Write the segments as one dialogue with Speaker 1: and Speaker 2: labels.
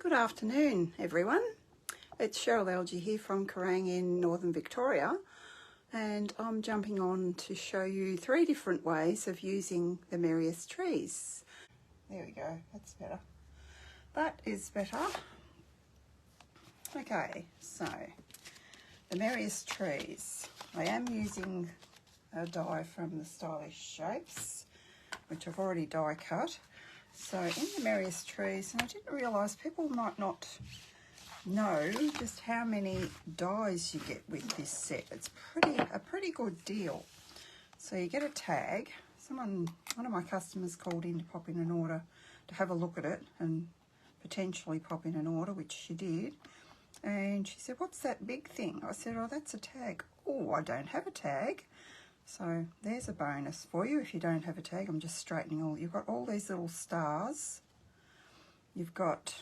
Speaker 1: Good afternoon, everyone. It's Cheryl Algie here from Kerrang in Northern Victoria, and I'm jumping on to show you 3 different ways of using the Merriest trees. There we go, that's better. That is better. Okay, so the Merriest trees. I am using a die from the Stylish Shapes, which I've already die cut. So in the Merriest trees, and I didn't realise people might not know just how many dies you get with this set. It's a pretty good deal. So you get a tag. One of my customers called in to pop in an order to have a look at it and potentially pop in an order, which she did. And she said, "What's that big thing?" I said, "Oh, that's a tag." "Oh, I don't have a tag." So there's a bonus for you if you don't have a tag. I'm just straightening all. You've got all these little stars. You've got,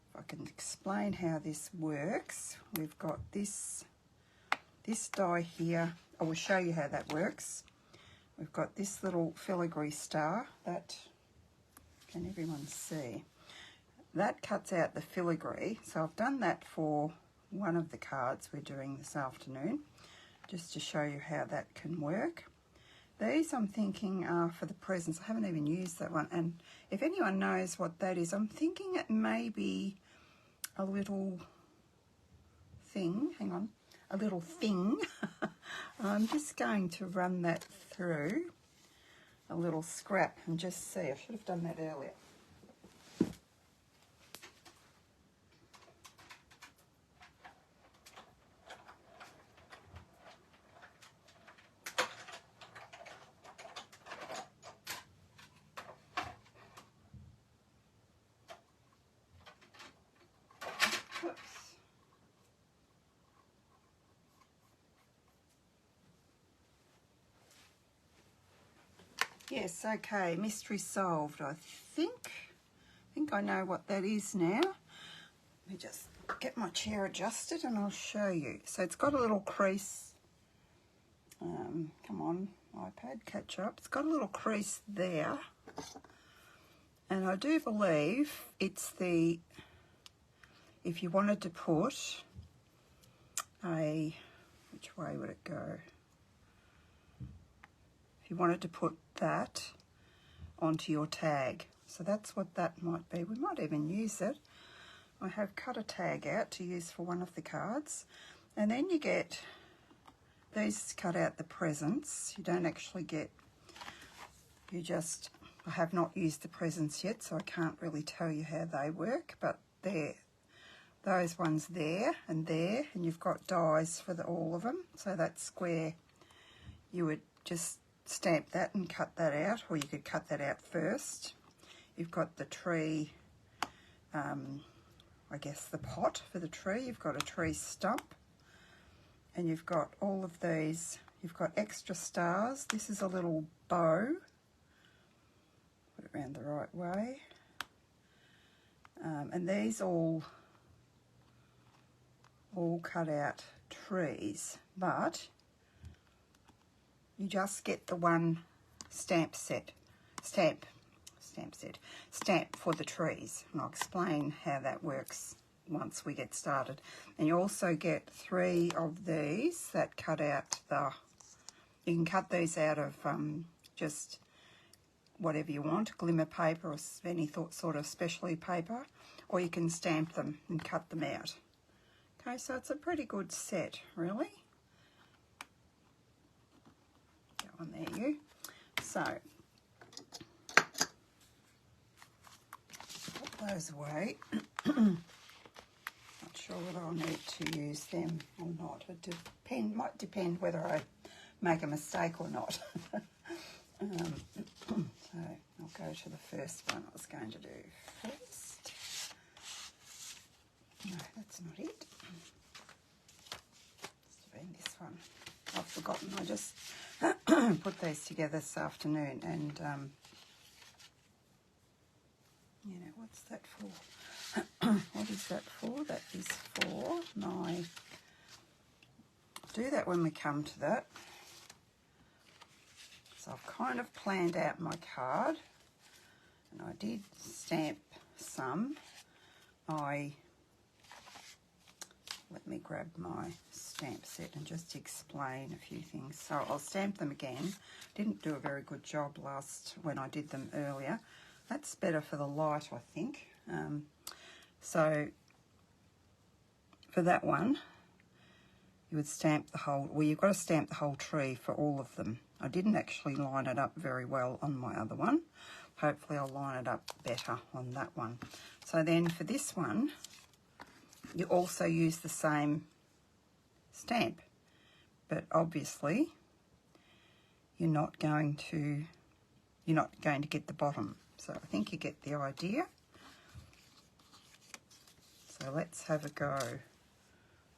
Speaker 1: if I can explain how this works, we've got this die here. I will show you how that works. We've got this little filigree star that, can everyone see? That cuts out the filigree. So I've done that for one of the cards we're doing this afternoon, just to show you how that can work. These I'm thinking are for the presents. I haven't even used that one, and if anyone knows what that is, I'm thinking it may be a little thing. Hang on, a little thing. I'm just going to run that through a little scrap and just see. I should have done that earlier. Yes, okay, mystery solved, I think. I know what that is now. Let me just get my chair adjusted and I'll show you. So it's got a little crease. Come on, iPad, catch up. It's got a little crease there. And I do believe it's the, if you wanted to put a, which way would it go? If you wanted to put that onto your tag. So that's what that might be. We might even use it. I have cut a tag out to use for one of the cards. And then you get these cut out the presents. You don't actually get, I have not used the presents yet, so I can't really tell you how they work, but they're those ones there, and you've got dies for all of them. So that's where you would just stamp that and cut that out, or you could cut that out first. You've got the tree, I guess the pot for the tree. You've got a tree stump, and you've got all of these. You've got extra stars. This is a little bow. Put it around the right way. And these all cut out trees, but you just get the one stamp for the trees, and I'll explain how that works once we get started. And you also get 3 of these that cut out you can cut these out of just whatever you want, glimmer paper or any sort of specialty paper, or you can stamp them and cut them out. Okay, so it's a pretty good set, really. On there you. So put those away. Not sure whether I'll need to use them or not. It might depend whether I make a mistake or not. So I'll go to the first one I was going to do first. No, that's not it. Must have been this one. I've forgotten. I just put these together this afternoon, and you know, what's that for? What is that for? That is for my, I'll do that when we come to that. So I've kind of planned out my card, and I did stamp some let me grab my stamp set and just explain a few things. So I'll stamp them again. Didn't do a very good job when I did them earlier. That's better for the light, I think. So for that one, you would stamp the whole, well, you've got to stamp the whole tree for all of them. I didn't actually line it up very well on my other one. Hopefully I'll line it up better on that one. So then for this one, you also use the same stamp, but obviously you're not going to get the bottom. So I think you get the idea. So let's have a go.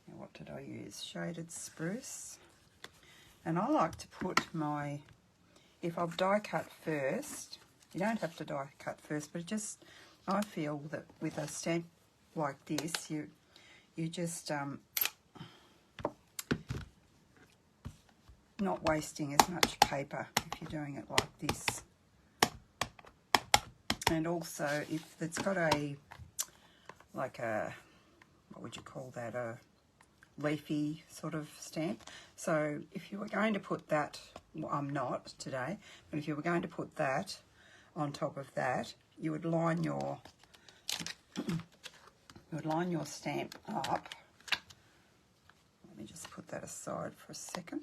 Speaker 1: Now, what did I use? Shaded spruce. And I like to put my, if I've die cut first, you don't have to die cut first, but just, I feel that with a stamp like this, you just not wasting as much paper if you're doing it like this. And also, if it's got a, like a, what would you call that, a leafy sort of stamp. So if you were going to put that, well, I'm not today, but if you were going to put that on top of that, you would line your stamp up. Let me just put that aside for a second.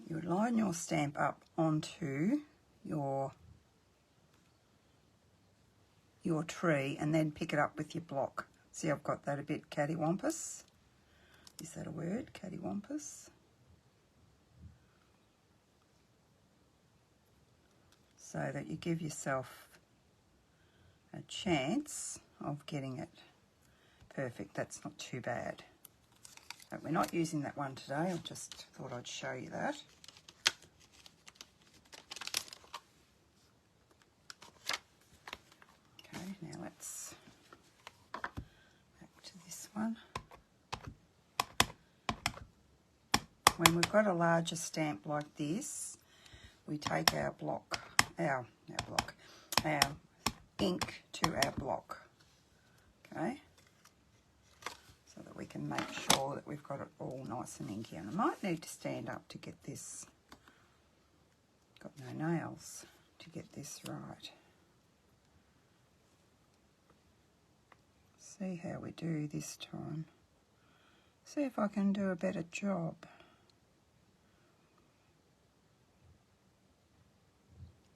Speaker 1: You would line your stamp up onto your tree and then pick it up with your block. See, I've got that a bit cattywampus. Is that a word? Cattywampus. So that you give yourself a chance of getting it perfect. That's not too bad. But we're not using that one today. I just thought I'd show you that. Okay, now let's back to this one. When we've got a larger stamp like this, we take our block, our ink to our block. Okay, so that we can make sure that we've got it all nice and inky. And I might need to stand up to get this, got no nails, to get this right. See how we do this time. See if I can do a better job.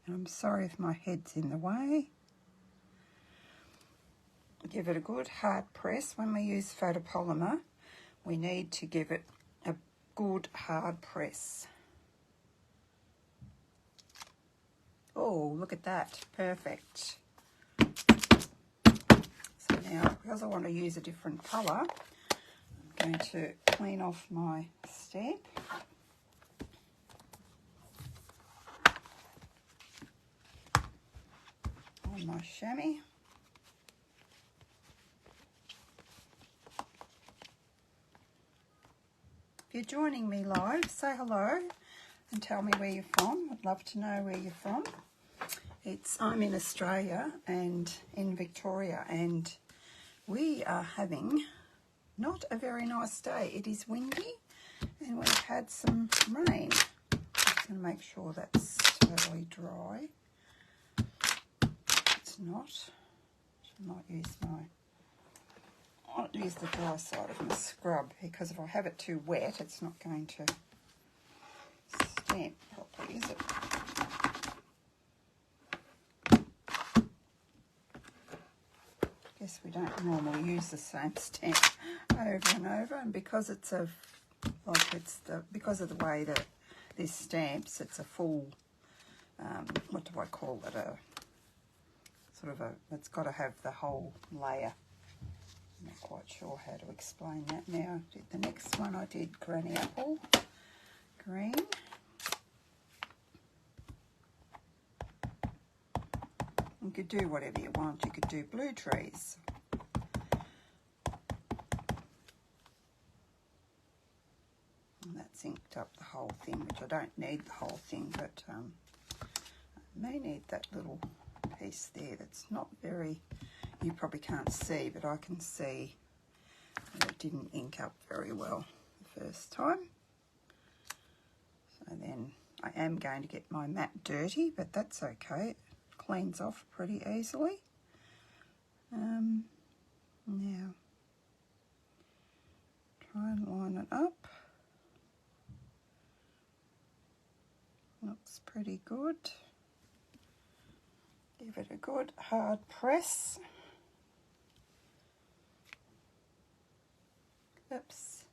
Speaker 1: And I'm sorry if my head's in the way. Give it a good hard press. When we use photopolymer, we need to give it a good hard press. Oh, look at that. Perfect. So now, because I want to use a different colour, I'm going to clean off my stamp. On my chamois. If you're joining me live, say hello and tell me where you're from. I'd love to know where you're from. I'm in Australia and in Victoria, and we are having not a very nice day. It is windy and we've had some rain. Just going to make sure that's totally dry. It's not. I might use the dry side of my scrub, because if I have it too wet, it's not going to stamp properly, is it? Guess we don't normally use the same stamp over and over, and because it's because of the way that this stamps, it's a full, what do I call it? It's got to have the whole layer. I'm not quite sure how to explain that now. The next one I did Granny Apple green. You could do whatever you want. You could do blue trees. And that's inked up the whole thing, which I don't need the whole thing, but I may need that little piece there that's not very, you probably can't see, but I can see that it didn't ink up very well the first time. So then I am going to get my mat dirty, but that's okay. It cleans off pretty easily. Now, try and line it up. Looks pretty good. Give it a good hard press. Oops.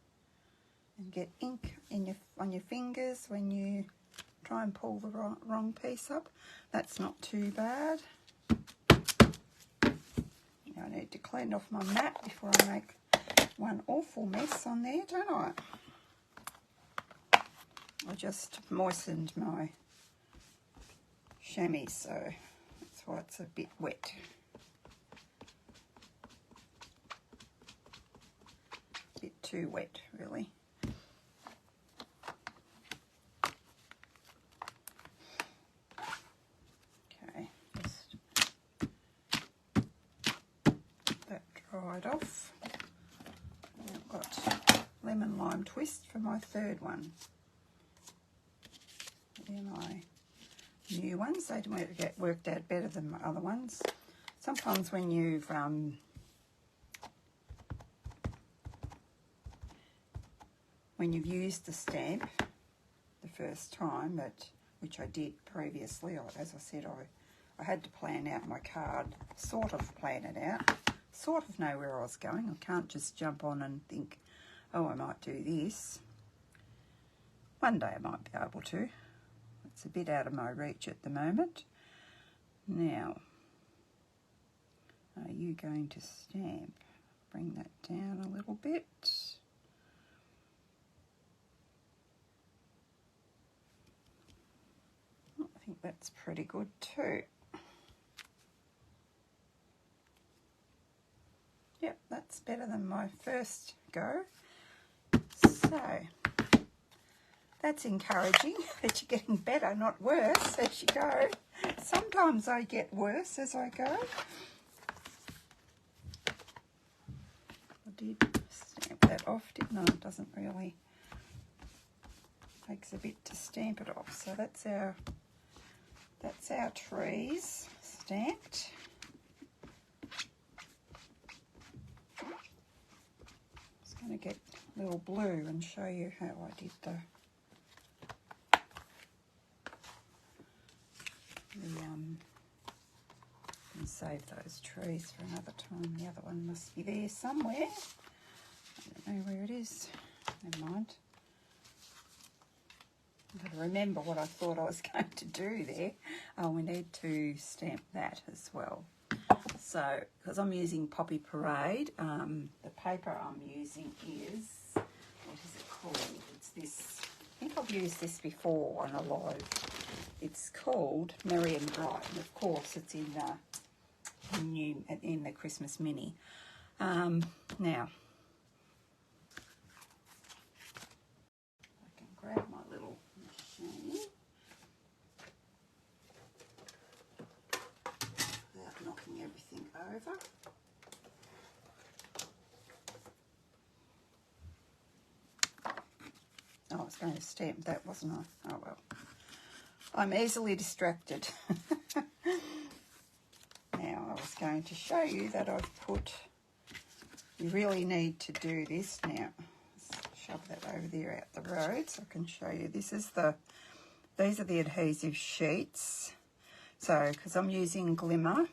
Speaker 1: And get ink in on your fingers when you try and pull the wrong piece up. That's not too bad. I need to clean off my mat before I make one awful mess on there, don't I? I just moistened my chamois, so that's why it's a bit wet. A bit too wet, really. Okay, just that dried off. I've got lemon lime twist for my third one. They're my new ones. They didn't get worked out better than my other ones. Sometimes when you've used the stamp the first time, which I did previously, as I said, I had to plan out my card, sort of plan it out, sort of know where I was going. I can't just jump on and think, oh, I might do this. One day I might be able to. It's a bit out of my reach at the moment. Now, are you going to stamp? Bring that down a little bit. I think that's pretty good too. Yep, that's better than my first go. So, that's encouraging that you're getting better, not worse, as you go. Sometimes I get worse as I go. I did stamp that off, didn't I? It doesn't really, takes a bit to stamp it off. So that's our trees stamped. Just going to get a little blue and show you how I did and save those trees for another time. The other one must be there somewhere. I don't know where it is. Never mind. I've got to remember what I thought I was going to do there. Oh, we need to stamp that as well. So, because I'm using Poppy Parade, the paper I'm using is, what is it called? It's this, I think I've used this before on a live. It's called Merry and Bright, and of course it's in the Christmas mini. Now, I can grab my little machine without knocking everything over. Oh, I was going to stamp that, wasn't I? Oh well. I'm easily distracted. Now, I was going to show you that I've put, you really need to do this now. Let's shove that over there out the road so I can show you. These are the adhesive sheets. So, because I'm using Glimmer,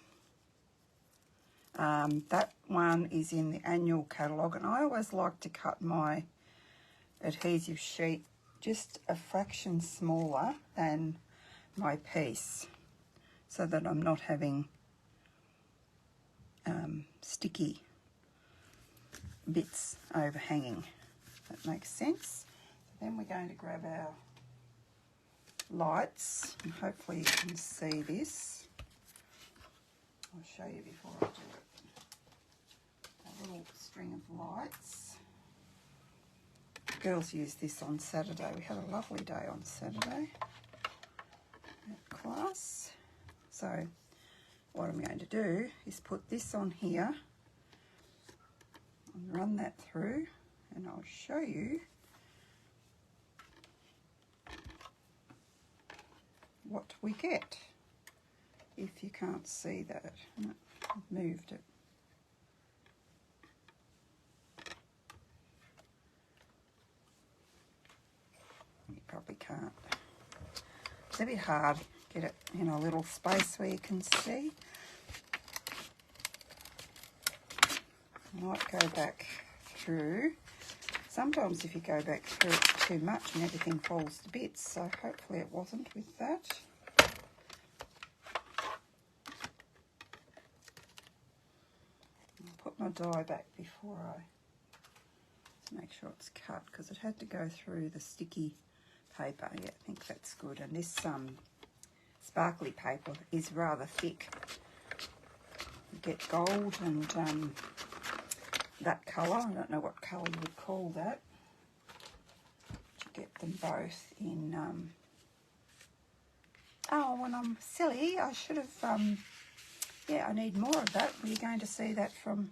Speaker 1: that one is in the annual catalogue, and I always like to cut my adhesive sheet just a fraction smaller than my piece so that I'm not having sticky bits overhanging. That makes sense. So then we're going to grab our lights, and hopefully you can see this. I'll show you before I do it. A little string of lights. Girls used this on Saturday. We had a lovely day on Saturday at class. So what I'm going to do is put this on here and run that through, and I'll show you what we get if you can't see that. No, I've moved it. You probably can't. It's a bit hard to get it in a little space where you can see. I might go back through. Sometimes if you go back through it too much and everything falls to bits, so hopefully it wasn't with that. I'll put my die back before to make sure it's cut, because it had to go through the sticky paper. Yeah, I think that's good. And this sparkly paper is rather thick. You get gold and that colour. I don't know what colour you would call that. You get them both in. Oh, when I'm silly, I should have. Yeah, I need more of that. You're going to see that from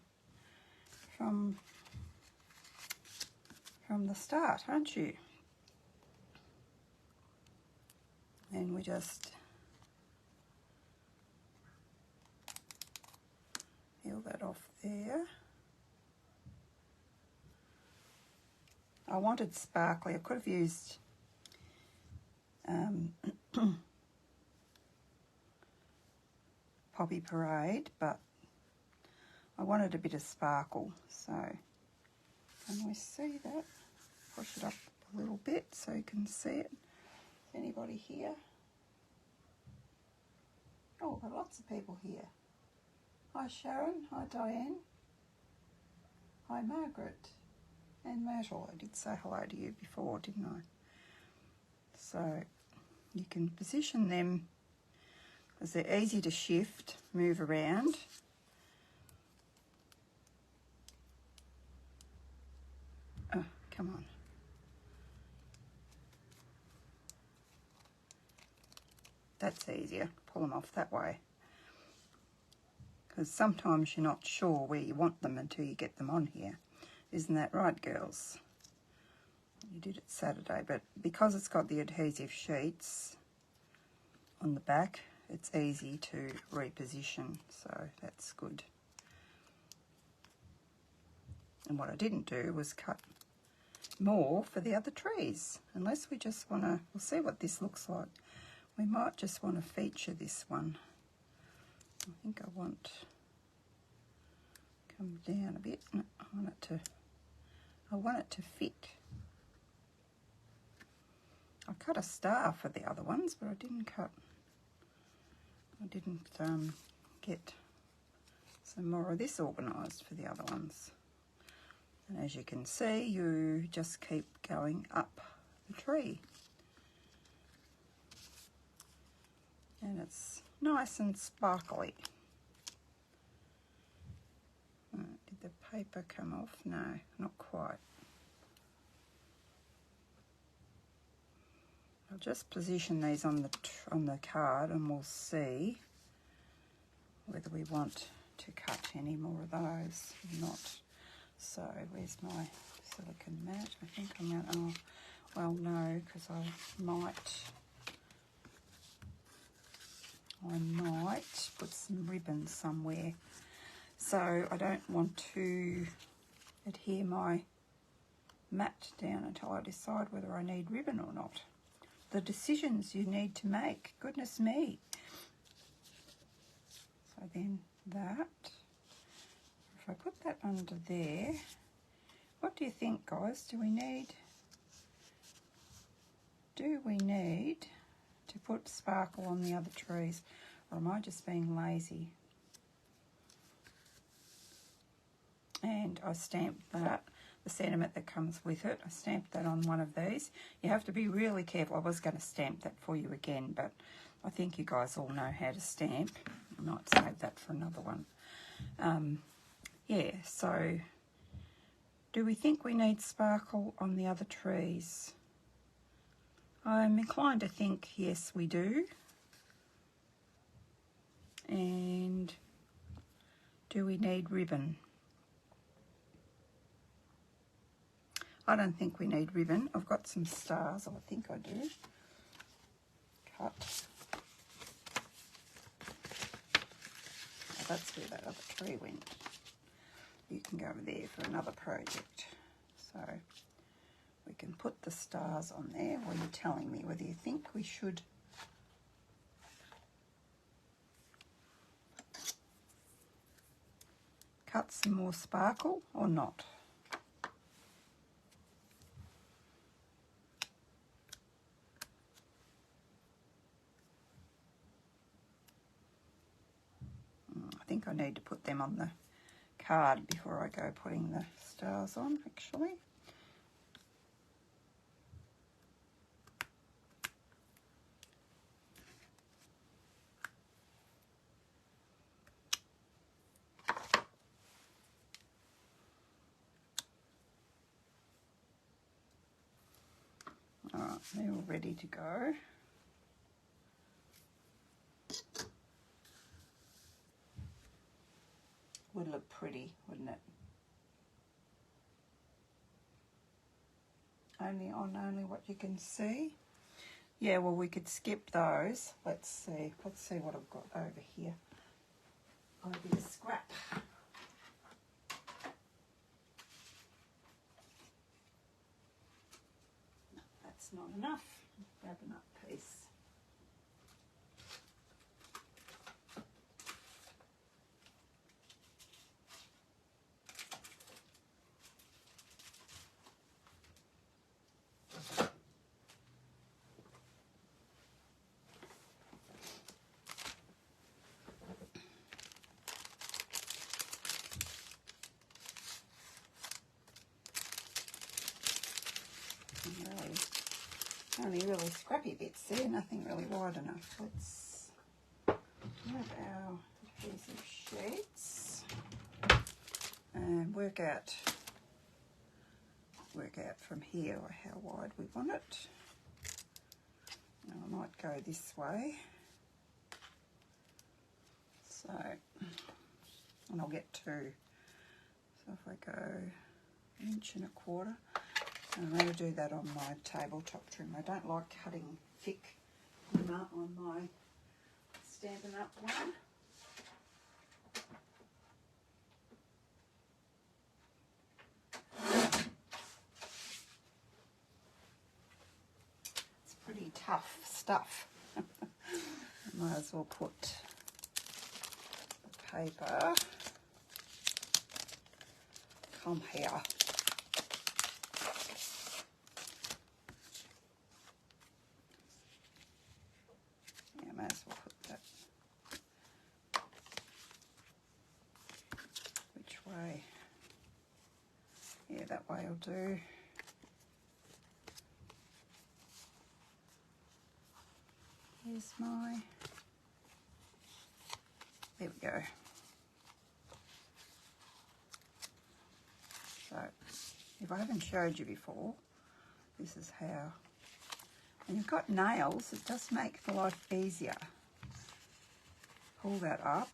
Speaker 1: the start, aren't you? And we just peel that off there. I wanted sparkly. I could have used Poppy Parade, but I wanted a bit of sparkle. So can we see that? Push it up a little bit so you can see it. Is anybody here? Oh, there are lots of people here. Hi Sharon, hi Diane, hi Margaret and Myrtle. I did say hello to you before, didn't I? So you can position them because they're easy to shift, move around. Oh, come on. That's easier. Pull them off that way. Because sometimes you're not sure where you want them until you get them on here. Isn't that right, girls? You did it Saturday, but because it's got the adhesive sheets on the back, it's easy to reposition, so that's good. And what I didn't do was cut more for the other trees, unless we just want to, we'll see what this looks like. We might just want to feature this one. I think I want come down a bit. I want it to fit. I cut a star for the other ones, but I didn't get some more of this organised for the other ones. And as you can see, you just keep going up the tree. And it's nice and sparkly. Did the paper come off? No, not quite. I'll just position these on the card and we'll see whether we want to cut any more of those or not. So where's my silicone mat? I think I'm going to, oh, well no, because I might put some ribbon somewhere. So I don't want to adhere my mat down until I decide whether I need ribbon or not. The decisions you need to make, goodness me. So then that, if I put that under there, what do you think, guys? Do we need to put sparkle on the other trees, or am I just being lazy? And I stamped that, the sentiment that comes with it. I stamped that on one of these. You have to be really careful. I was going to stamp that for you again, but I think you guys all know how to stamp. I might save that for another one. Yeah, so do we think we need sparkle on the other trees? I'm inclined to think yes, we do. And Do we need ribbon? I don't think we need ribbon. I've got some stars, I think I do. Cut. Oh, that's where that other tree went. You can go over there for another project. So we can put the stars on there while you're telling me whether you think we should cut some more sparkle or not. I think I need to put them on the card before I go putting the stars on, actually. All right, they're all ready to go. Would look pretty, wouldn't it? Only what you can see. Yeah, well, we could skip those. Let's see what I've got over here. Got a bit of scrap. That's not enough. Grab another piece. Only really scrappy bits there, nothing really wide enough. Let's grab our adhesive sheets and work out from here how wide we want it. Now I might go this way. So, and I'll get 2. So if I go 1.25 inches. I'm going to do that on my tabletop trim. I don't like cutting thick on my Stampin' Up one. It's pretty tough stuff. I might as well put the paper. Come here. Might as well put that. Which way? Yeah, that way will do. Here's my. There we go. So, if I haven't showed you before, this is how. When you've got nails, it does make the life easier. Pull that up.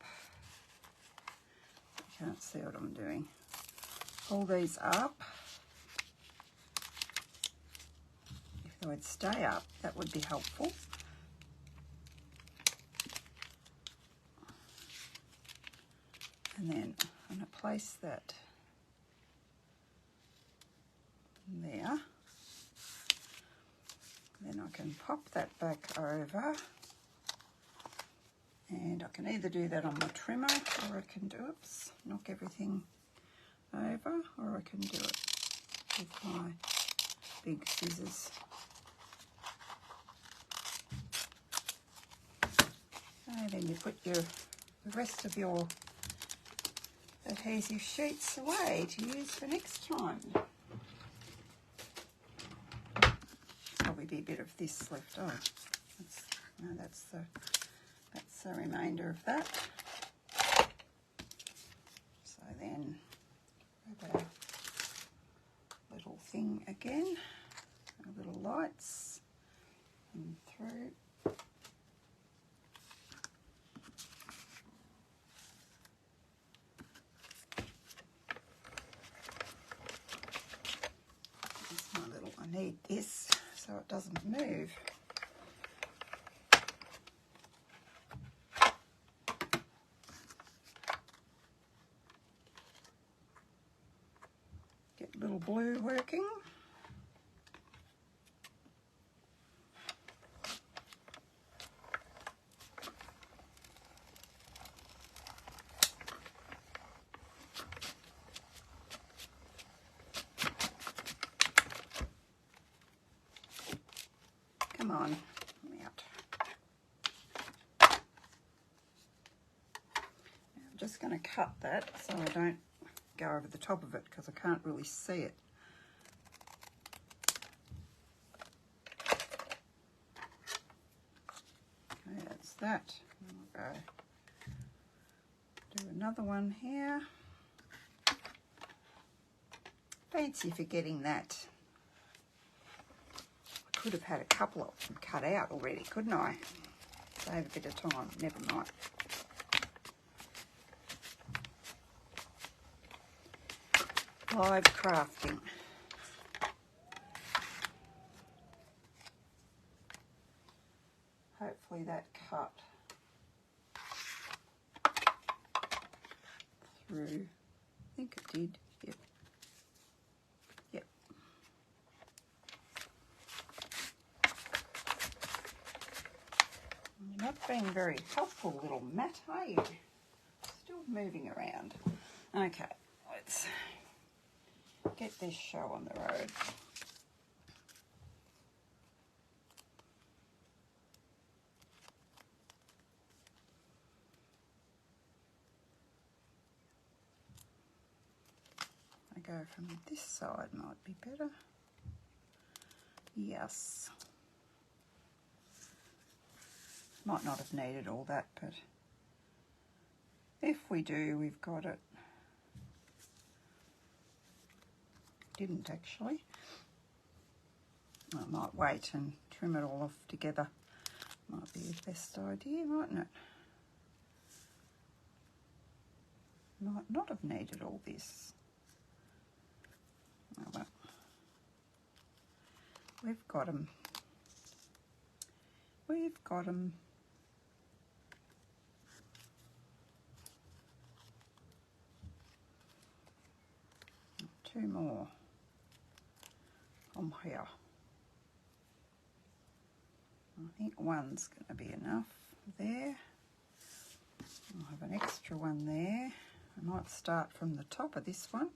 Speaker 1: You can't see what I'm doing. Pull these up. If they would stay up, that would be helpful. And then I'm going to place that there. Then I can pop that back over, and I can either do that on my trimmer, or I can do, oops, knock everything over, or I can do it with my big scissors. And then you put the rest of your adhesive sheets away to use for next time. Be a bit of this left. Oh, that's the remainder of that. So then grab our little thing again, our little lights, and through. it doesn't move. Get little blue working. Come on, let me out. I'm just going to cut that so I don't go over the top of it because I can't really see it. Okay, that's that. I'll go do another one here. Fancy forgetting that. I could have had a couple of them cut out already, couldn't I? Save a bit of time, never mind. Live crafting. Hopefully that cut through. I think it did. Yep. Yep. You're not being very helpful, little Matt, are you? Still moving around. Okay, let's get this show on the road. I go from this side, might be better. Yes. Might not have needed all that, but if we do, we've got it. Didn't actually. I might wait and trim it all off together. Might be the best idea, mightn't it? Might not have needed all this. Oh well. We've got them. We've got them. Two more from here. I think one's going to be enough there. I'll have an extra one there. I might start from the top of this one.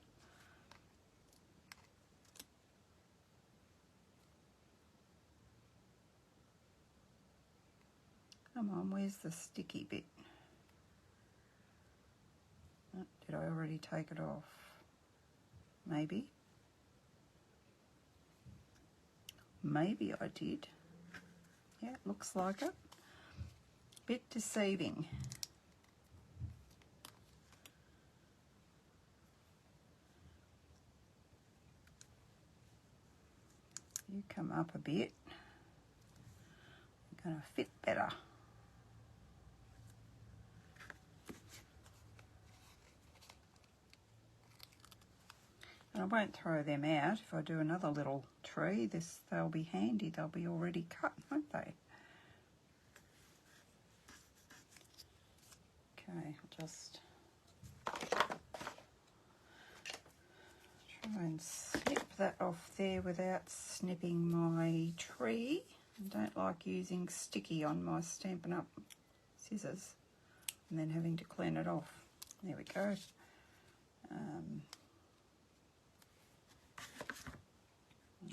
Speaker 1: Come on, where's the sticky bit? Oh, did I already take it off? Maybe. Maybe I did. Yeah, it looks like it. Bit deceiving. You come up a bit. You're going to fit better. And I won't throw them out. If I do another little tree, they'll be handy. They'll be already cut, won't they? Okay, I'll just try and snip that off there without snipping my tree. I don't like using sticky on my Stampin' Up! Scissors and then having to clean it off. There we go.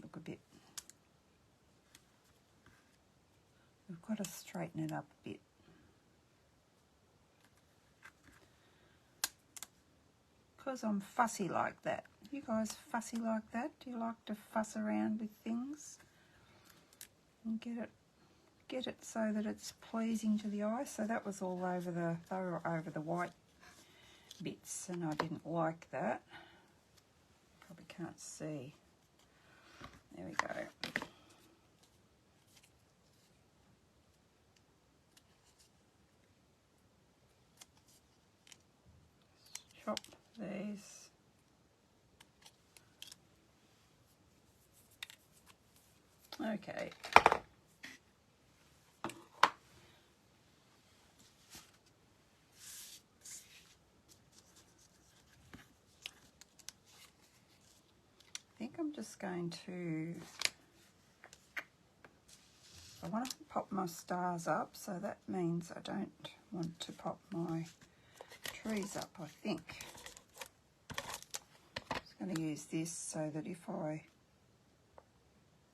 Speaker 1: Look a bit. We've got to straighten it up a bit. Because I'm fussy like that. You guys fussy like that? Do you like to fuss around with things and get it so that it's pleasing to the eye? So that was all over they were over the white bits, and I didn't like that. Probably can't see. There we go. Chop these. Okay. I think I'm just going to, I want to pop my stars up, so that means I don't want to pop my trees up, I think. I'm just going to use this so that if I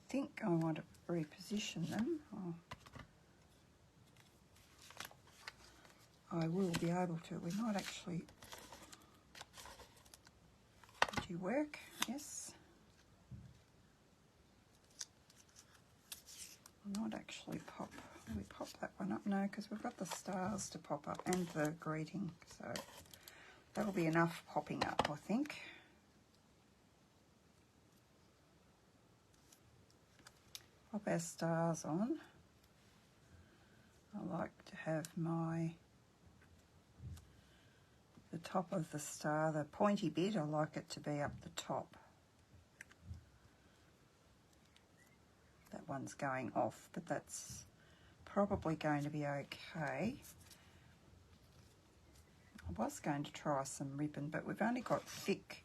Speaker 1: think I want to reposition them, I will be able to. We might actually, did you work? Yes. Not actually pop. We pop that one up? No, because we've got the stars to pop up and the greeting, so that'll be enough popping up, I think. Pop our stars on. I like to have the top of the star, the pointy bit, I like it to be up the top. That one's going off, but that's probably going to be okay. I was going to try some ribbon, but we've only got thick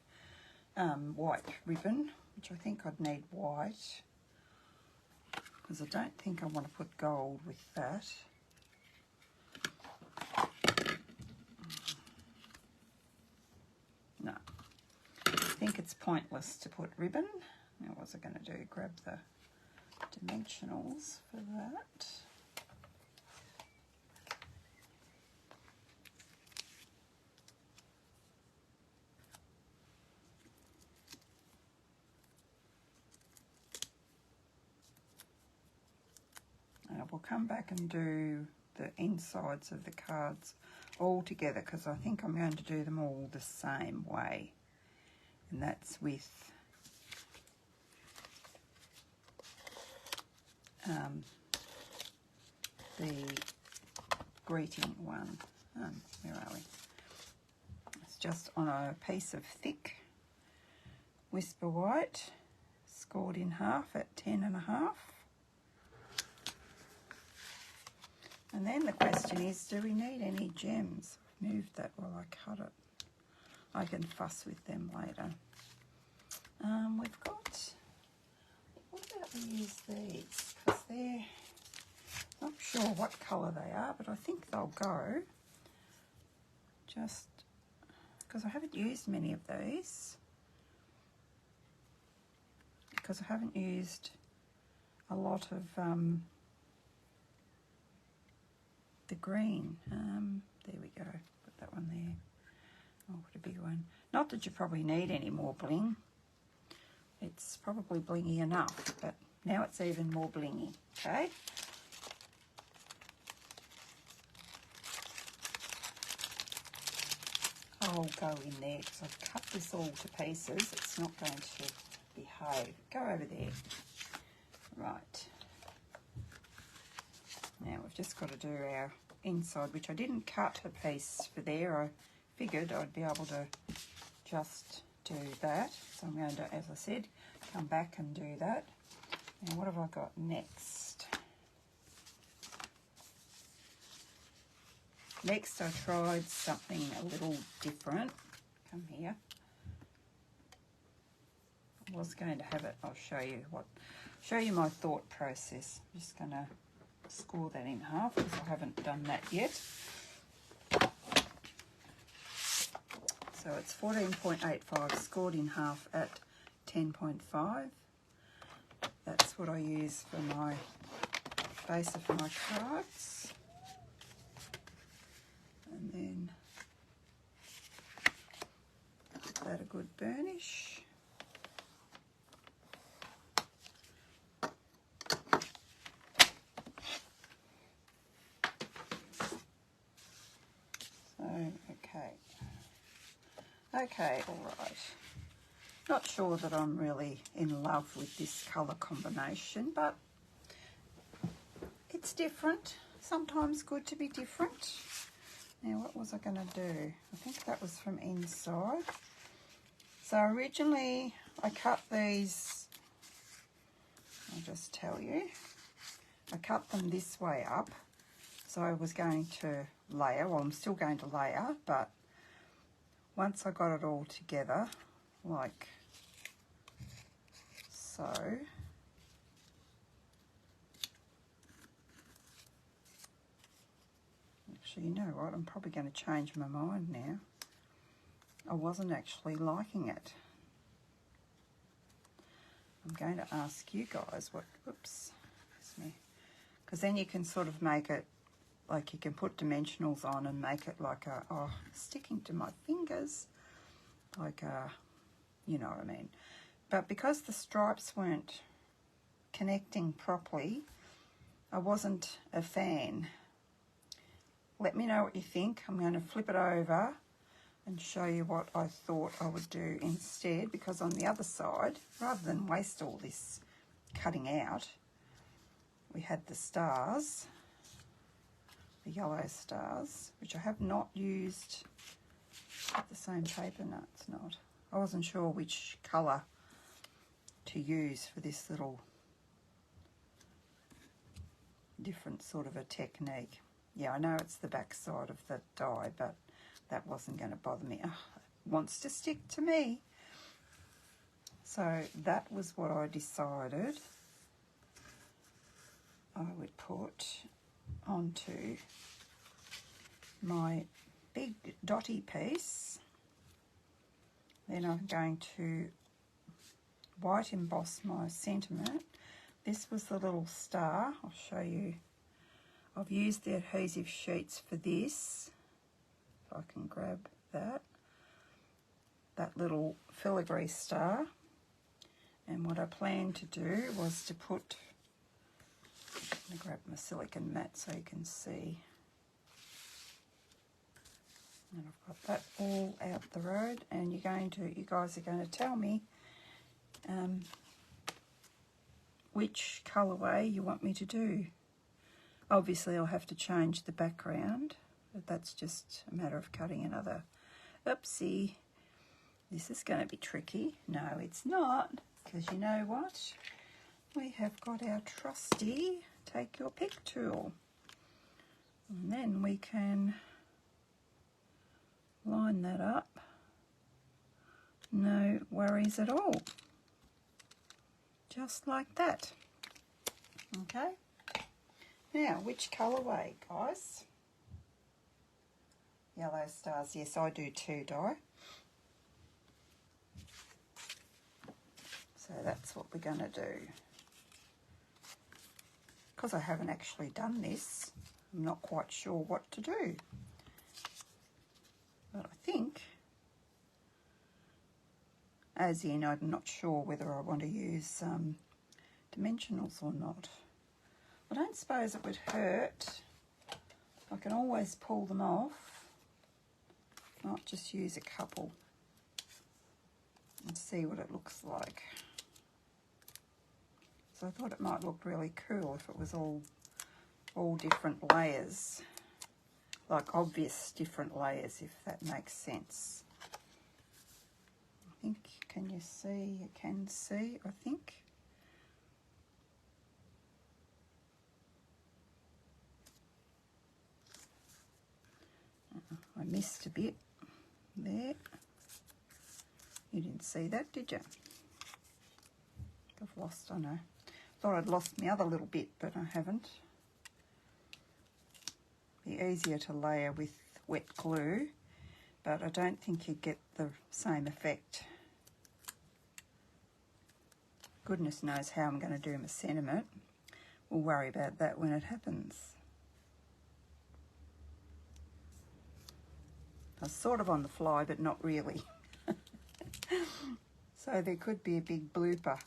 Speaker 1: white ribbon, which I think I'd need white, because I don't think I want to put gold with that. No, I think it's pointless to put ribbon. Now what was I going to do? Grab the dimensionals for that. We'll come back and do the insides of the cards all together, because I think I'm going to do them all the same way, and that's with the greeting one. Where are we? It's just on a piece of thick Whisper White, scored in half at 10.5. And then the question is, do we need any gems? I've moved that while I cut it. I can fuss with them later. We've got, what about we use these? Because they're, not sure what colour they are, but I think they'll go. Just because I haven't used many of these. Because I haven't used a lot of the green. There we go. Put that one there. Oh, what a big one. Not that you probably need any more bling. It's probably blingy enough, but now it's even more blingy. Okay. I'll go in there because I've cut this all to pieces. It's not going to behave. Go over there. Right. Now we've just got to do our inside, which I didn't cut a piece for there. I figured I'd be able to just do that. So I'm going to, as I said, come back and do that. Now what have I got next? Next I tried something a little different. Come here. I was going to have it, I'll show you my thought process. I'm just going to score that in half because I haven't done that yet. So it's 14.85 scored in half at 10.5. That's what I use for my base of my cards. And then give that a good burnish. Okay, all right. Not sure that I'm really in love with this colour combination, but it's different. Sometimes good to be different. Now, what was I going to do? I think that was from inside. So originally I cut these, I'll just tell you. I cut them this way up, so I was going to layer, well I'm still going to layer, but once I got it all together, like so, actually you know what, I'm probably going to change my mind now. I wasn't actually liking it. I'm going to ask you guys what, oops, excuse me, because then you can sort of make it, like you can put dimensionals on and make it like a, oh, sticking to my fingers, like a, you know what I mean. But because the stripes weren't connecting properly, I wasn't a fan. Let me know what you think. I'm going to flip it over and show you what I thought I would do instead, because on the other side, rather than waste all this cutting out, we had the stars, the yellow stars, which I have not used the same paper. No, it's not. I wasn't sure which colour to use for this little different sort of a technique. Yeah, I know it's the back side of the die, but that wasn't going to bother me. Oh, it wants to stick to me. So that was what I decided I would put onto my big dotty piece. Then I'm going to white emboss my sentiment. This was the little star. I'll show you. I've used the adhesive sheets for this. If I can grab that. That little filigree star. And what I planned to do was to put, let me grab my silicone mat so you can see. And I've got that all out the road, and you guys are going to tell me which colourway you want me to do. Obviously I'll have to change the background, but that's just a matter of cutting another. Oopsie, this is going to be tricky. No, it's not, because you know what? We have got our trusty take your pick tool, and then we can line that up. No worries at all. Just like that. Okay. Now, which colourway, guys? Yellow stars. Yes, I do too, Di. So that's what we're going to do. Because I haven't actually done this, I'm not quite sure what to do. But I think, as in, I'm not sure whether I want to use dimensionals or not. I don't suppose it would hurt. I can always pull them off. Might just use a couple and see what it looks like. So I thought it might look really cool if it was all different layers, like obvious different layers, if that makes sense. I think, can you see? You can see, I think. I missed a bit there. You didn't see that, did you? I've lost, I know. Thought I'd lost my other little bit, but I haven't. Be easier to layer with wet glue, but I don't think you'd get the same effect. Goodness knows how I'm going to do my sentiment. We'll worry about that when it happens. I was sort of on the fly, but not really. So there could be a big blooper.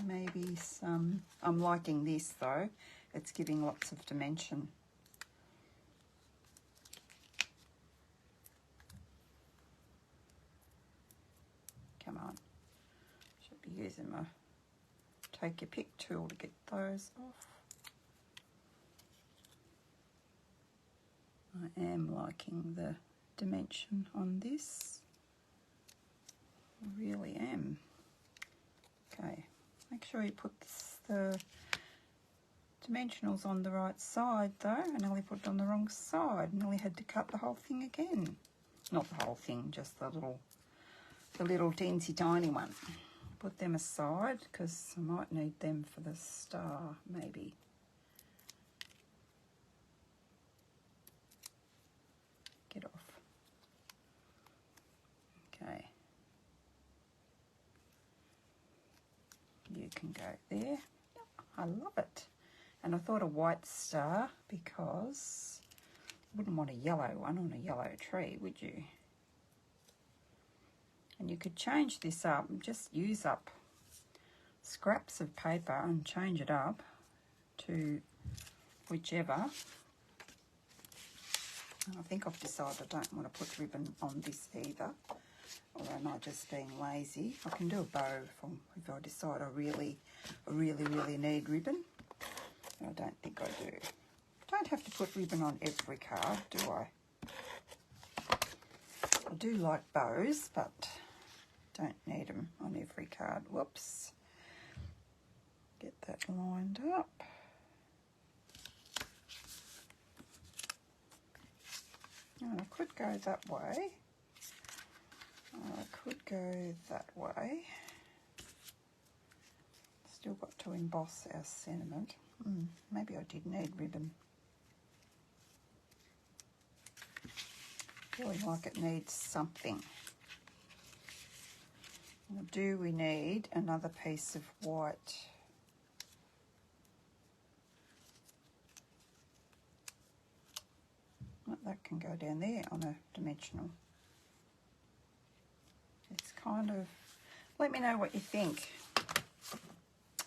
Speaker 1: Maybe some. I'm liking this though. It's giving lots of dimension. Come on. Should be using my take your pick tool to get those off. I am liking the dimension on this. I really am. Okay, Make sure you put the dimensionals on the right side though. I nearly put it on the wrong side. Nearly had to cut the whole thing again. Not the whole thing, just the little teensy tiny one. Put them aside because I might need them for the star maybe. Get off. Okay. You can go there. I love it. And I thought a white star because you wouldn't want a yellow one on a yellow tree, would you? And you could change this up and just use up scraps of paper and change it up to whichever. And I think I've decided I don't want to put ribbon on this either. Or am I just being lazy? I can do a bow if I decide I really need ribbon. I don't think I do. Don't have to put ribbon on every card, do I? I do like bows, but don't need them on every card. Whoops. Get that lined up. And I could go that way. I could go that way. Still got to emboss our sentiment. Maybe I did need ribbon. Feeling like it needs something. Now, do we need another piece of white? Well, that can go down there on a dimensional. It's kind of, let me know what you think.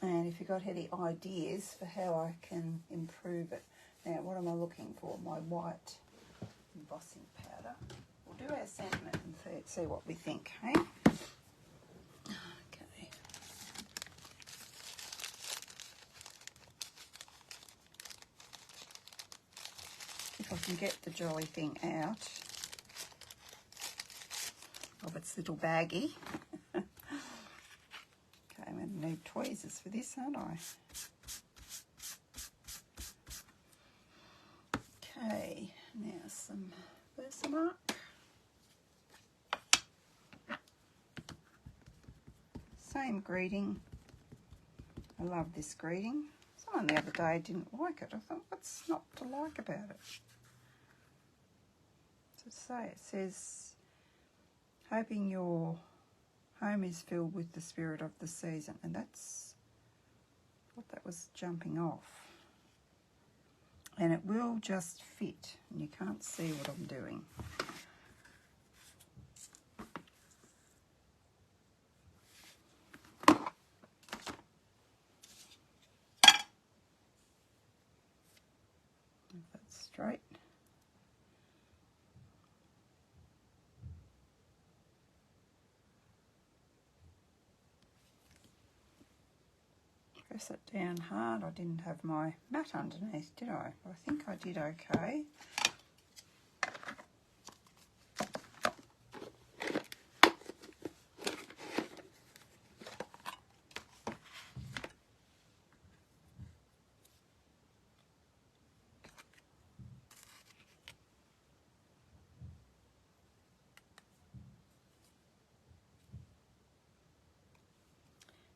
Speaker 1: And if you've got any ideas for how I can improve it. Now, what am I looking for? My white embossing powder. We'll do our sentiment and see what we think, hey? Okay. If I can get the jolly thing out of its little baggie. Okay, I'm going to need tweezers for this, aren't I? Okay, now some Versamark. Same greeting. I love this greeting. Someone the other day didn't like it. I thought, what's not to like about it? To say, it says, hoping your home is filled with the spirit of the season. And that's what that was jumping off. And it will just fit. And you can't see what I'm doing. If that's straight. Press it down hard. I didn't have my mat underneath, did I? I think I did okay.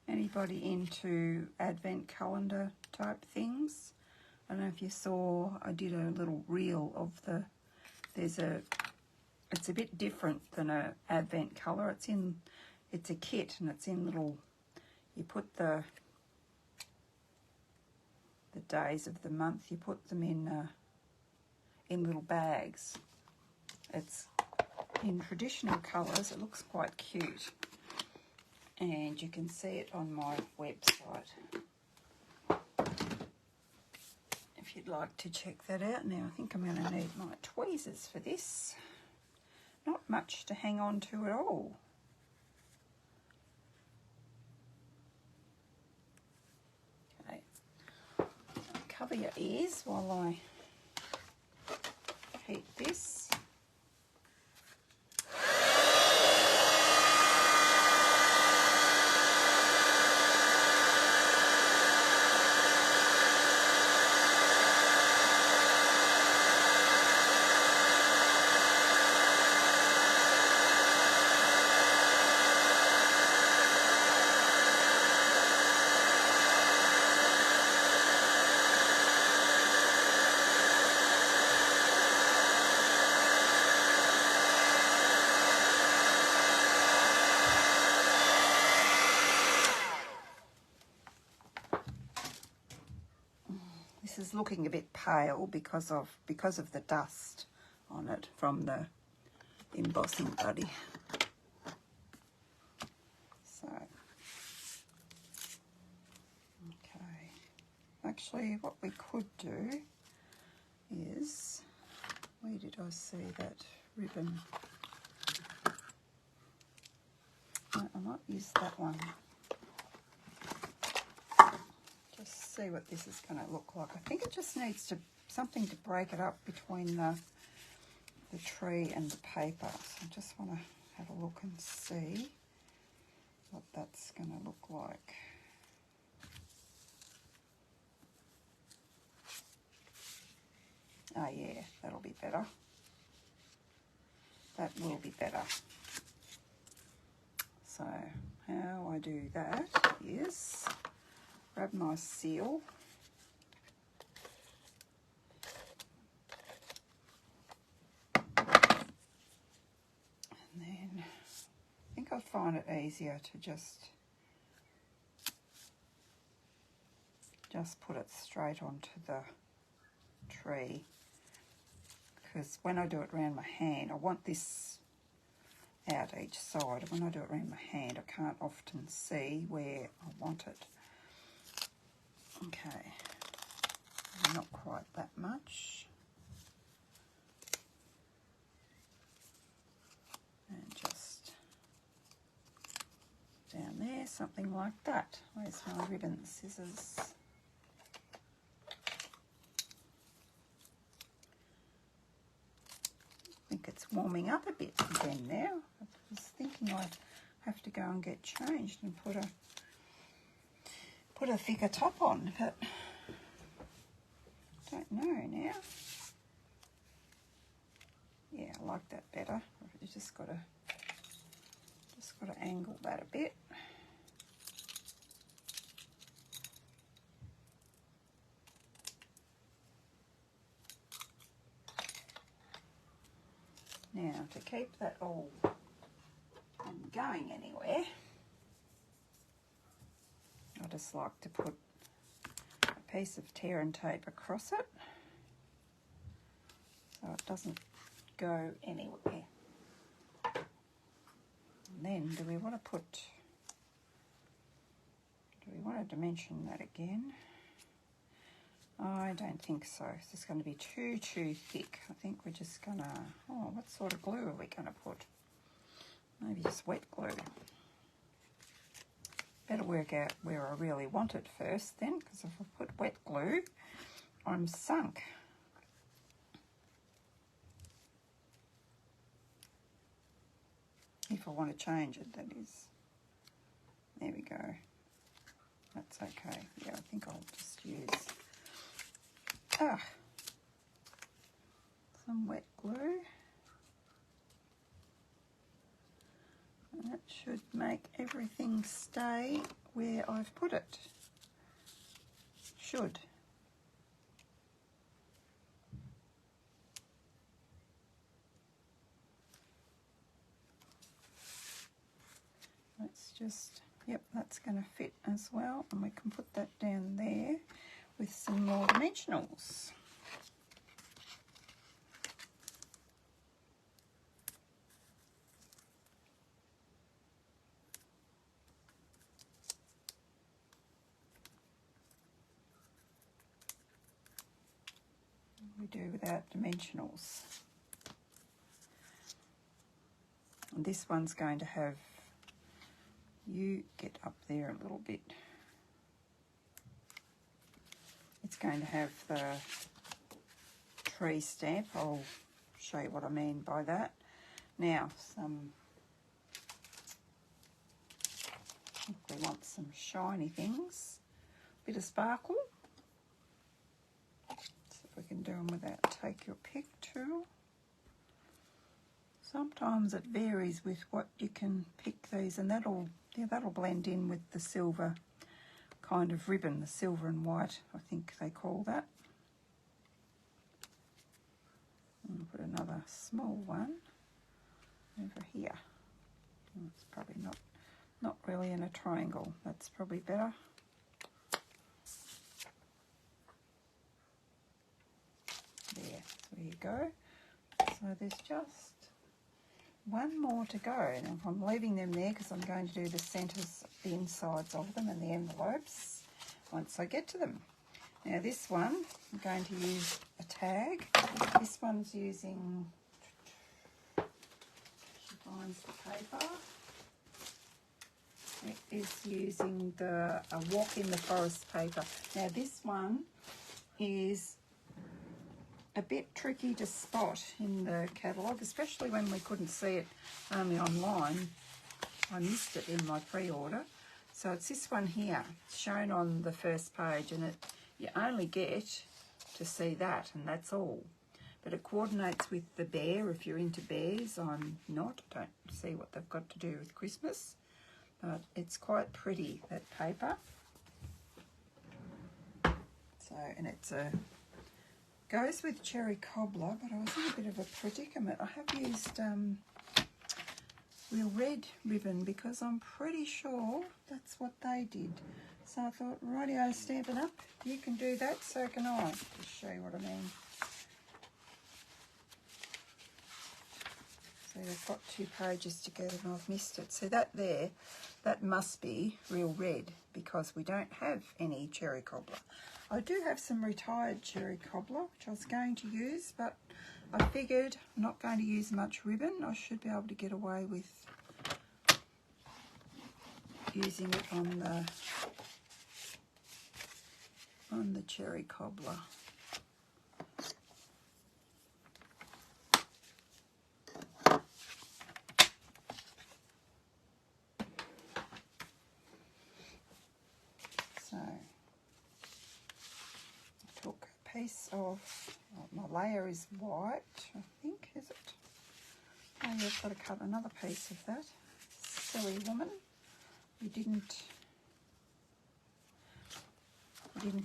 Speaker 1: Anybody into advent calendar type things? I don't know if you saw, I did a little reel of it's a bit different than a advent colour. It's a kit and it's in little, you put the days of the month, you put them in little bags. It's in traditional colours. It looks quite cute. And you can see it on my website if you'd like to check that out. Now I think I'm going to need my tweezers for this. Not much to hang on to at all. Okay, cover your ears while I heat this. was looking a bit pale because of the dust on it from the embossing buddy. So, okay. Actually, what we could do is, where did I see that ribbon? I might use that one. Just see what this is going to look like. I think it just needs something to break it up between the tree and the paper. So I just want to have a look and see what that's going to look like. Oh yeah, that'll be better. That will be better. So how I do that is grab my seal, and then I think I'll find it easier to just put it straight onto the tree, because when I do it around my hand, I want this out each side. When I do it around my hand, I can't often see where I want it. Okay, not quite that much. And just down there, something like that. Where's my ribbon scissors? I think it's warming up a bit again now. I was thinking I'd have to go and get changed and put a thicker top on, but I don't know now. Yeah, I like that better. You just got to angle that a bit. Now, to keep that all going anywhere, I just like to put a piece of tear and tape across it so it doesn't go anywhere. And then, do we want to dimension that again? I don't think so. It's just going to be too thick. I think we're just going to, what sort of glue are we going to put? Maybe just wet glue. Better work out where I really want it first then, because if I put wet glue, I'm sunk. If I want to change it, that is. There we go. That's okay. Yeah, I think I'll just use some wet glue. And that should make everything stay where I've put it. Should. Let's just, yep, that's going to fit as well. And we can put that down there with some more dimensionals. We do without dimensionals. And this one's going to have, you get up there a little bit. It's going to have the tree stamp. I'll show you what I mean by that. Now, we want some shiny things, bit of sparkle. See if we can do them without take your pick tool. Sometimes it varies with what you can pick these, and that'll blend in with the silver kind of ribbon, the silver and white, I think they call that. And put another small one over here. It's probably not really in a triangle. That's probably better. There you go. So there's just one more to go. And I'm leaving them there because I'm going to do the centres, the insides of them and the envelopes once I get to them. Now this one, I'm going to use a tag. This one's using, she finds the paper. It is using the Walk in the Forest paper. Now this one is a bit tricky to spot in the catalogue, especially when we couldn't see it only online. I missed it in my pre-order. So it's this one here, it's shown on the first page, and you only get to see that, and that's all. But it coordinates with the bear if you're into bears. I'm not. I don't see what they've got to do with Christmas. But it's quite pretty, that paper. So, and it's goes with cherry cobbler, but I was in a bit of a predicament. I have used real red ribbon because I'm pretty sure that's what they did. So I thought, rightio, stamp it up. You can do that, so can I. Just show you what I mean. So they've got 2 pages together and I've missed it. So that there, that must be real red because we don't have any cherry cobbler. I do have some retired cherry cobbler, which I was going to use, but I figured I'm not going to use much ribbon. I should be able to get away with using it on the cherry cobbler. So I took a piece of, my layer is white, I think, is it? Oh yeah, I've got to cut another piece of that. Silly woman. You didn't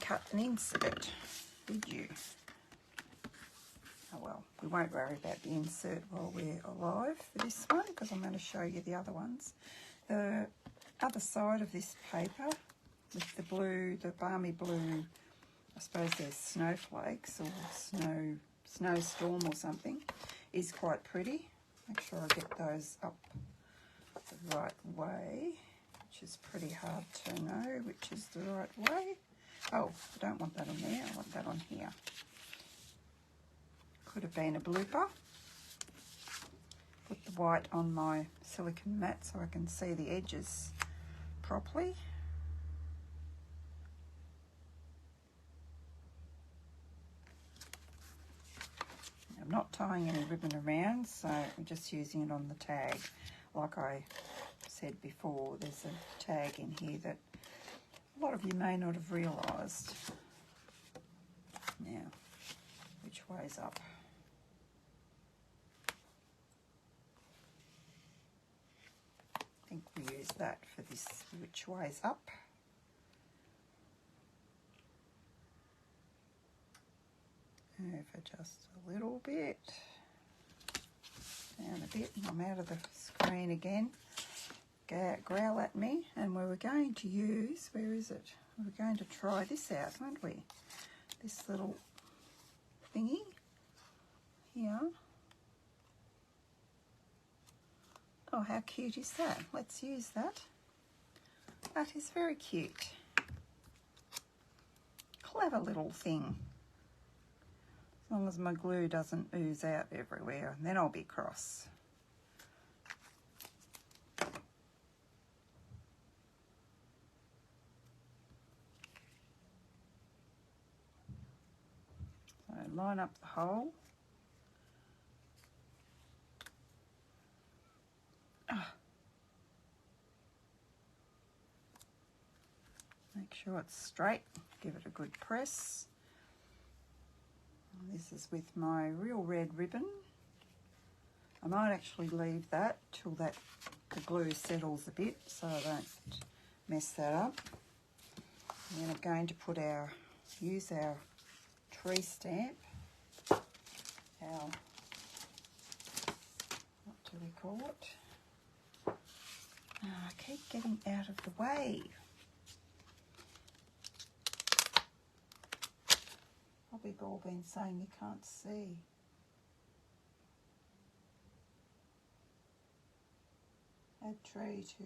Speaker 1: cut an insert, did you? Oh well, we won't worry about the insert while we're alive for this one because I'm going to show you the other ones. The other side of this paper with the blue, the balmy blue, I suppose there's snowflakes or snowstorm or something, is quite pretty. Make sure I get those up the right way, which is pretty hard to know which is the right way. Oh, I don't want that on there, I want that on here. Could have been a blooper. Put the white on my silicone mat so I can see the edges properly. I'm not tying any ribbon around, so I'm just using it on the tag. Like I said before, there's a tag in here that a lot of you may not have realised. Now, which way's up? I think we use that for this, which way's up. Over just a little bit, down a bit, and I'm out of the screen again. Growl at me, and we were going to use, where is it? We were going to try this out, weren't we? This little thingy here. Oh, how cute is that? Let's use that. That is very cute. Clever little thing. As long as my glue doesn't ooze out everywhere, and then I'll be cross. So line up the hole. Make sure it's straight, give it a good press. This is with my real red ribbon. I might actually leave that till the glue settles a bit so I don't mess that up. And then I'm going to use our tree stamp. What do we call it? Oh, I keep getting out of the way. Bobby Ball been saying you can't see. Add tree to...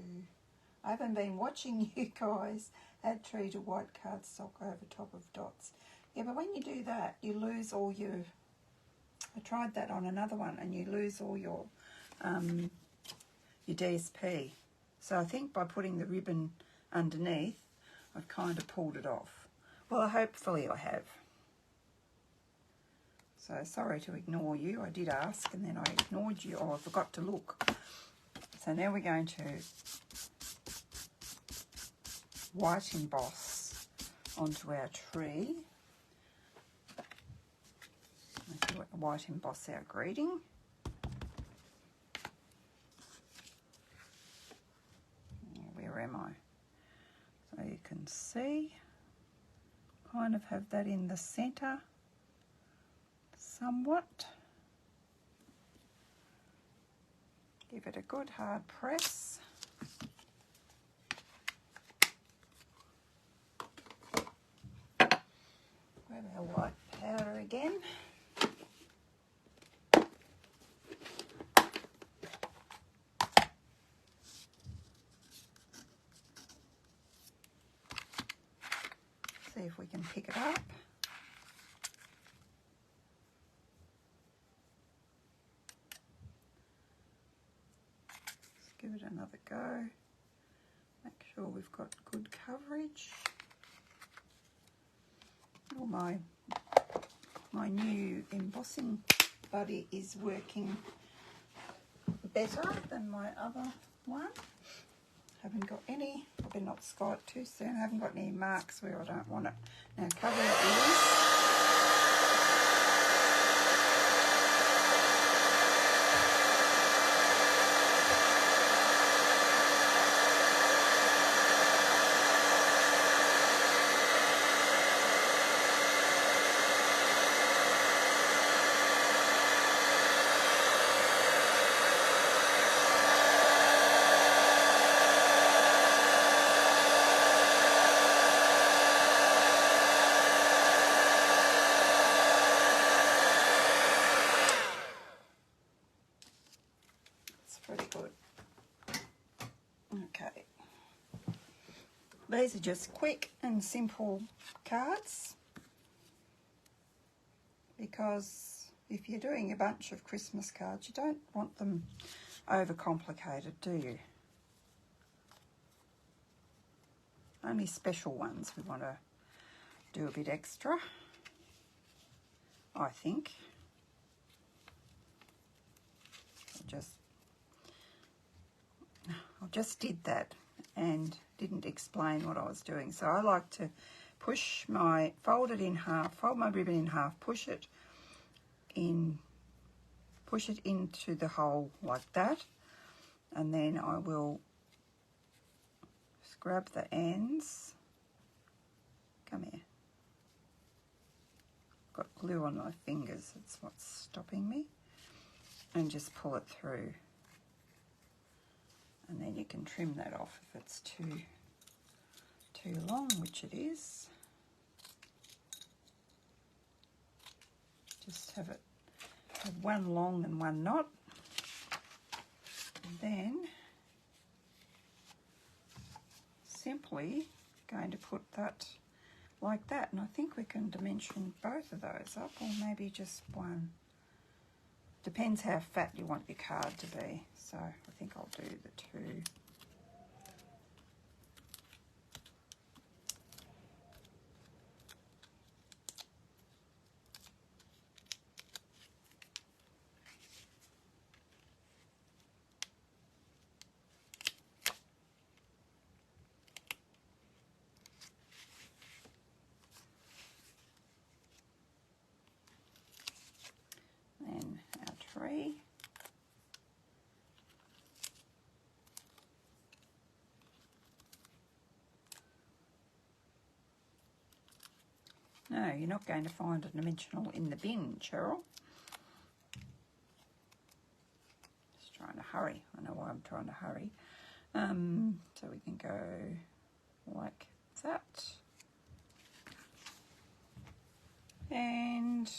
Speaker 1: I haven't been watching you guys. Add tree to white cardstock over top of dots. Yeah, but when you do that, you lose all your... I tried that on another one, and you lose all your DSP. So I think by putting the ribbon underneath, I've kind of pulled it off. Well, hopefully I have. So sorry to ignore you. I did ask and then I ignored you. Oh, I forgot to look. So now we're going to white emboss onto our tree. White emboss our greeting. Where am I? So you can see, kind of have that in the centre somewhat. Give it a good hard press. Grab our white powder again. See if we can pick it up. Let's give it another go. Make sure we've got good coverage. Oh, my new embossing buddy is working better than my other one. Haven't got any, probably not Skype too soon, haven't got any marks where I don't want it. Now cover your ears. Pretty good. Okay. These are just quick and simple cards, because if you're doing a bunch of Christmas cards, you don't want them overcomplicated, do you? Only special ones we want to do a bit extra, I think. I just did that and didn't explain what I was doing. So I like to fold it in half, fold my ribbon in half, push it into the hole like that, and then I will just grab the ends. Come here. Got glue on my fingers, that's what's stopping me. And just pull it through. And then you can trim that off if it's too long, which it is. Just have one long and one not. And then simply going to put that like that. And I think we can dimension both of those up, or maybe just one. Depends how fat you want your card to be. So I think I'll do the two. Then our tree. No, you're not going to find a dimensional in the bin, Cheryl. Just trying to hurry. I know why I'm trying to hurry. So we can go like that. And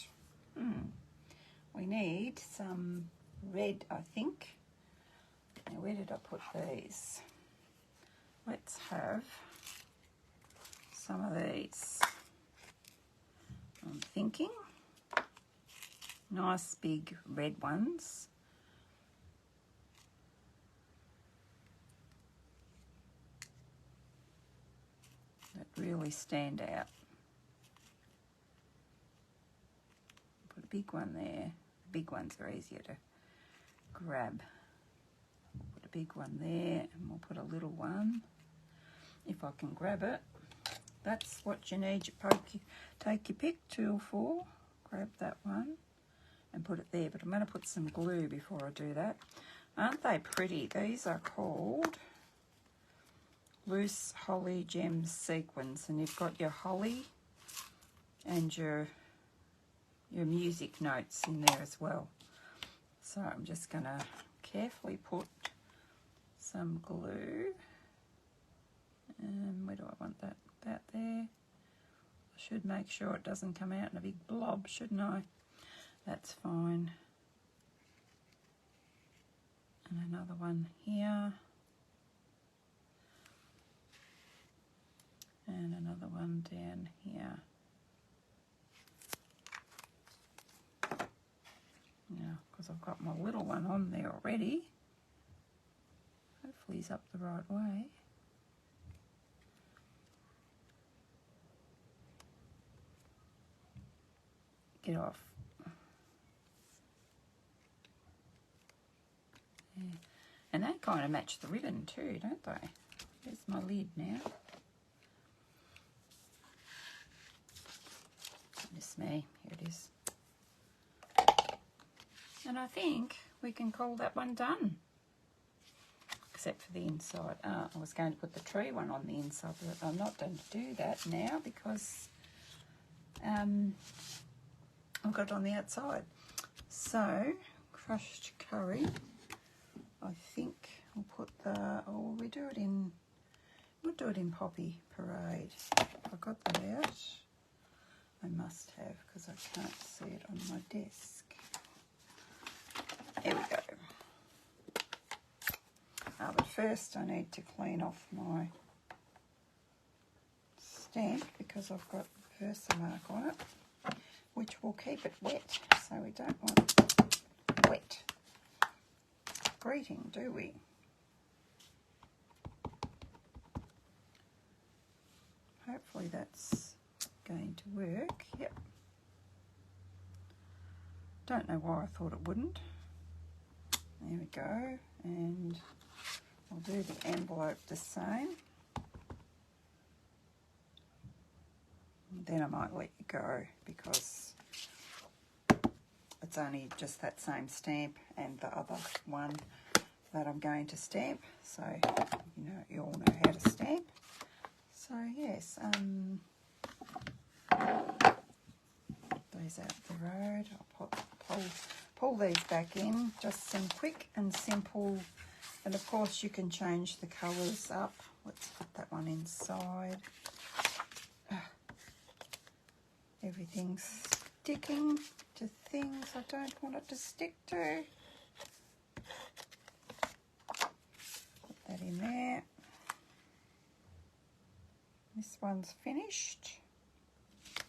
Speaker 1: we need some red, I think. Now, where did I put these? Let's have some of these. I'm thinking nice big red ones. That really stand out. Put a big one there. The big ones are easier to grab. Put a big one there, and we'll put a little one if I can grab it. That's what you need. Take your pick, 2 or 4. Grab that one and put it there. But I'm going to put some glue before I do that. Aren't they pretty? These are called Loose Holly Gems Sequins, and you've got your holly and your music notes in there as well. So I'm just going to carefully put some glue. And where do I want that? That there. I should make sure it doesn't come out in a big blob, shouldn't I? That's fine. And another one here. And another one down here. Now, because I've got my little one on there already. Hopefully he's up the right way. Get off. Yeah. And they kind of match the ribbon too, don't they? There's my lid now. Miss me, here it is. And I think we can call that one done. Except for the inside. I was going to put the tree one on the inside, but I'm not going to do that now because I've got it on the outside. So, crushed curry. I think we'll put we'll do it in Poppy Parade. I got that out. I must have, because I can't see it on my desk. Here we go. But first I need to clean off my stamp because I've got Versamark on it, which will keep it wet, so we don't want wet greeting, do we? Hopefully that's going to work. Yep. Don't know why I thought it wouldn't. There we go, and I'll do the envelope the same. And then I might let you go because it's only just that same stamp and the other one that I'm going to stamp. So, you all know how to stamp. So, yes, these out the road. I'll pull these back in. Just some quick and simple. And, of course, you can change the colours up. Let's put that one inside. Everything's sticking to things I don't want it to stick to. Put that in there. This one's finished.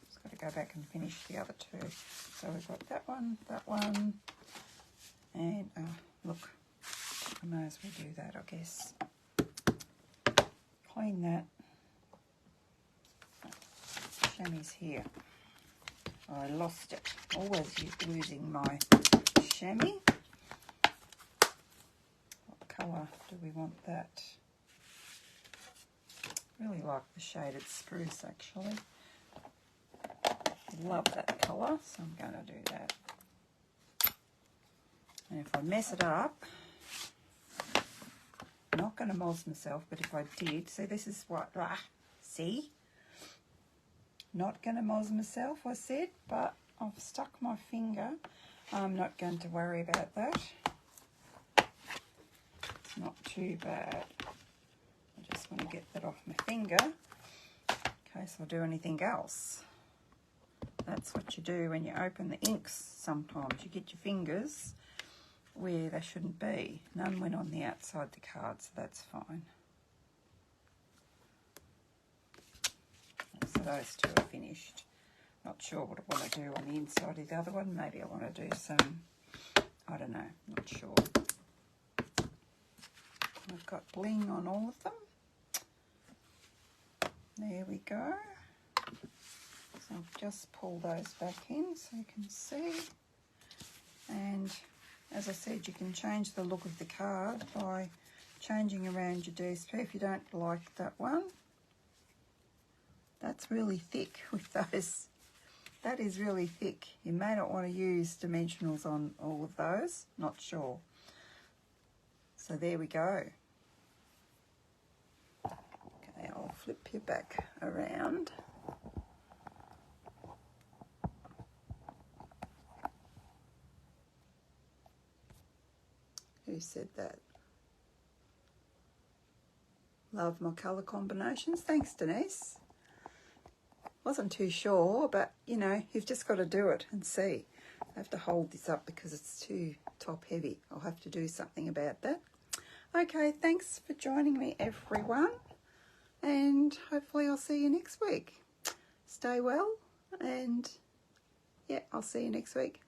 Speaker 1: Just got to go back and finish the other two. So we've got that one, and look, I may as well do that, I guess. Clean that. Chamois here. I lost it. Always losing my chamois. What colour do we want that? Really like the shaded spruce, actually. Love that colour, so I'm going to do that. And if I mess it up, I'm not going to moz myself, but if I did, see, this is what, see? Not going to moz myself, I said, but I've stuck my finger. I'm not going to worry about that. It's not too bad. I just want to get that off my finger in case I do anything else. That's what you do when you open the inks sometimes. You get your fingers where they shouldn't be. None went on the outside the card, so that's fine. So those two are finished. Not sure what I want to do on the inside of the other one. Maybe I want to do some, I don't know, not sure. I've got bling on all of them. There we go. So I'll just pull those back in so you can see. And as I said, you can change the look of the card by changing around your DSP if you don't like that one. That's really thick with those. That is really thick. You may not want to use dimensionals on all of those. Not sure. So there we go. Okay, I'll flip you back around. Who said that? Love my colour combinations. Thanks, Denise. Wasn't too sure, but you know, you've just got to do it and see. I have to hold this up because it's too top heavy. I'll have to do something about that. Okay, thanks for joining me, everyone, and hopefully I'll see you next week. Stay well, and yeah, I'll see you next week.